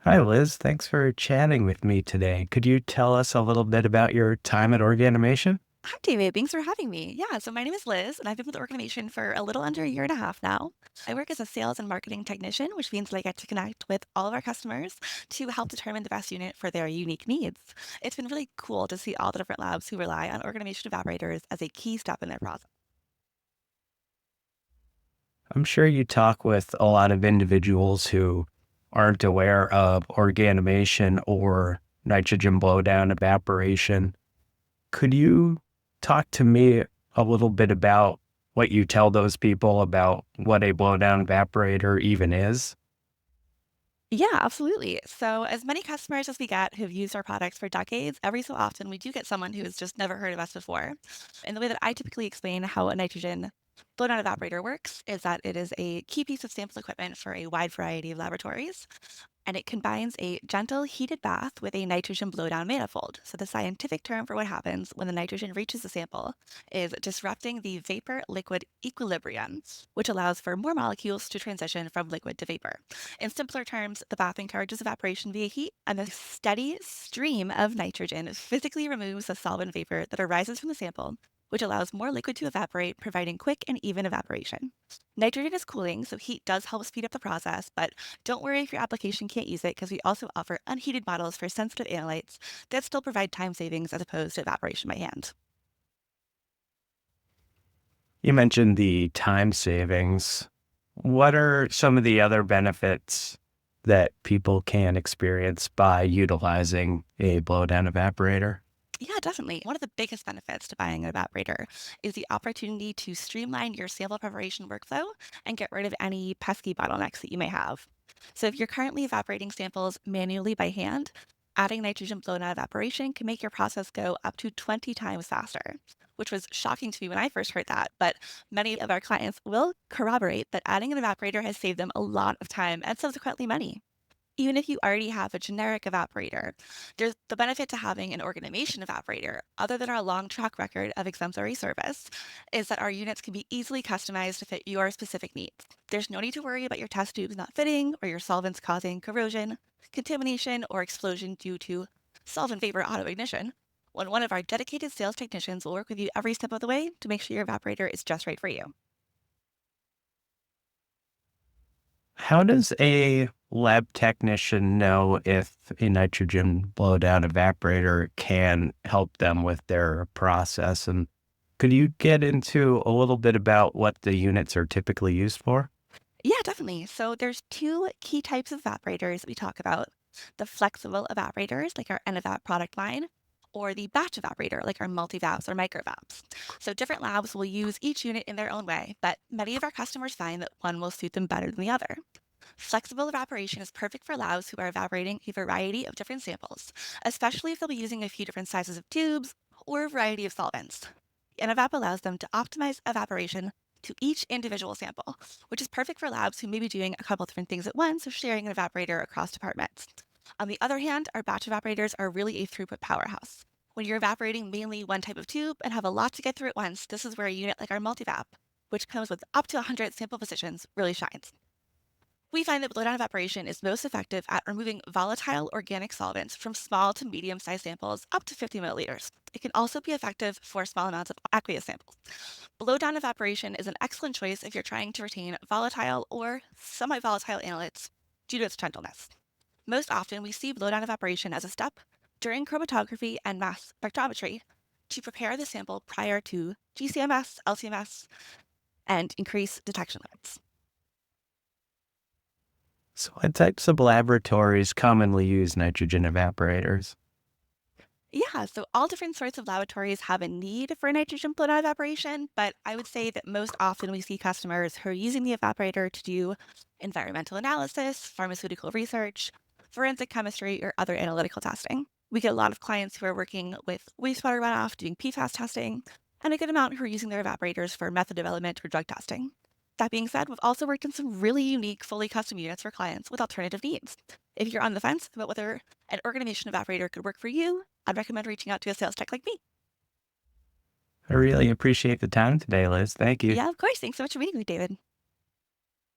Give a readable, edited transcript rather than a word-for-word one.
Hi, Liz. Thanks for chatting with me today. Could you tell us a little bit about your time at Organomation? Hi, David. Thanks for having me. So my name is Liz, and I've been with Organization for a little under a year and a half now. I work as a sales and marketing technician, which means that I get to connect with all of our customers to help determine the best unit for their unique needs. It's been really cool to see all the different labs who rely on organization evaporators as a key step in their process. I'm sure you talk with a lot of individuals who aren't aware of organomation or nitrogen blowdown evaporation. Could you talk to me a little bit about what you tell those people about what a blowdown evaporator even is? Yeah, absolutely. So, as many customers as we get who've used our products for decades, every so often we do get someone who has just never heard of us before. And the way that I typically explain how a nitrogen blow-down evaporator works is that it is a key piece of sample equipment for a wide variety of laboratories and it combines a gentle heated bath with a nitrogen blowdown manifold. So the scientific term for what happens when the nitrogen reaches the sample is disrupting the vapor-liquid equilibrium, which allows for more molecules to transition from liquid to vapor. In simpler terms, the bath encourages evaporation via heat, and the steady stream of nitrogen physically removes the solvent vapor that arises from the sample, which allows more liquid to evaporate, providing quick and even evaporation. Nitrogen is cooling, so heat does help speed up the process, but don't worry if your application can't use it because we also offer unheated bottles for sensitive analytes that still provide time savings as opposed to evaporation by hand. You mentioned the time savings. What are some of the other benefits that people can experience by utilizing a blowdown evaporator? Yeah, definitely. One of the biggest benefits to buying an evaporator is the opportunity to streamline your sample preparation workflow and get rid of any pesky bottlenecks that you may have. So, if you're currently evaporating samples manually by hand, adding nitrogen blown out evaporation can make your process go up to 20 times faster, which was shocking to me when I first heard that. But many of our clients will corroborate that adding an evaporator has saved them a lot of time and subsequently money. Even if you already have a generic evaporator, there's the benefit to having an organimation evaporator, other than our long track record of exemplary service, is that our units can be easily customized to fit your specific needs. There's no need to worry about your test tubes not fitting or your solvents causing corrosion, contamination, or explosion due to solvent vapor autoignition. When one of our dedicated sales technicians will work with you every step of the way to make sure your evaporator is just right for you. How does a lab technician know if a nitrogen blowdown evaporator can help them with their process? And could you get into a little bit about what the units are typically used for? Yeah, definitely. So there's two key types of evaporators we talk about. The flexible evaporators, like our NEVAP product line, or the batch evaporator, like our multivapes or microvapes. So different labs will use each unit in their own way, but many of our customers find that one will suit them better than the other. Flexible evaporation is perfect for labs who are evaporating a variety of different samples, especially if they'll be using a few different sizes of tubes or a variety of solvents. NEVAP allows them to optimize evaporation to each individual sample, which is perfect for labs who may be doing a couple different things at once or sharing an evaporator across departments. On the other hand, our batch evaporators are really a throughput powerhouse. When you're evaporating mainly one type of tube and have a lot to get through at once, this is where a unit like our multivap, which comes with up to 100 sample positions, really shines. We find that blowdown evaporation is most effective at removing volatile organic solvents from small to medium sized samples up to 50 milliliters. It can also be effective for small amounts of aqueous samples. Blowdown evaporation is an excellent choice if you're trying to retain volatile or semi volatile analytes due to its gentleness. Most often, we see blowdown evaporation as a step during chromatography and mass spectrometry to prepare the sample prior to GCMS, LCMS, and increase detection limits. So, what types of laboratories commonly use nitrogen evaporators? Yeah, so all different sorts of laboratories have a need for nitrogen flow evaporation, but I would say that most often we see customers who are using the evaporator to do environmental analysis, pharmaceutical research, forensic chemistry, or other analytical testing. We get a lot of clients who are working with wastewater runoff, doing PFAS testing, and a good amount who are using their evaporators for method development or drug testing. That being said, we've also worked on some really unique, fully custom units for clients with alternative needs. If you're on the fence about whether an organization evaporator could work for you, I'd recommend reaching out to a sales tech like me. I really appreciate the time today, Liz. Thank you. Yeah, of course. Thanks so much for meeting me, David.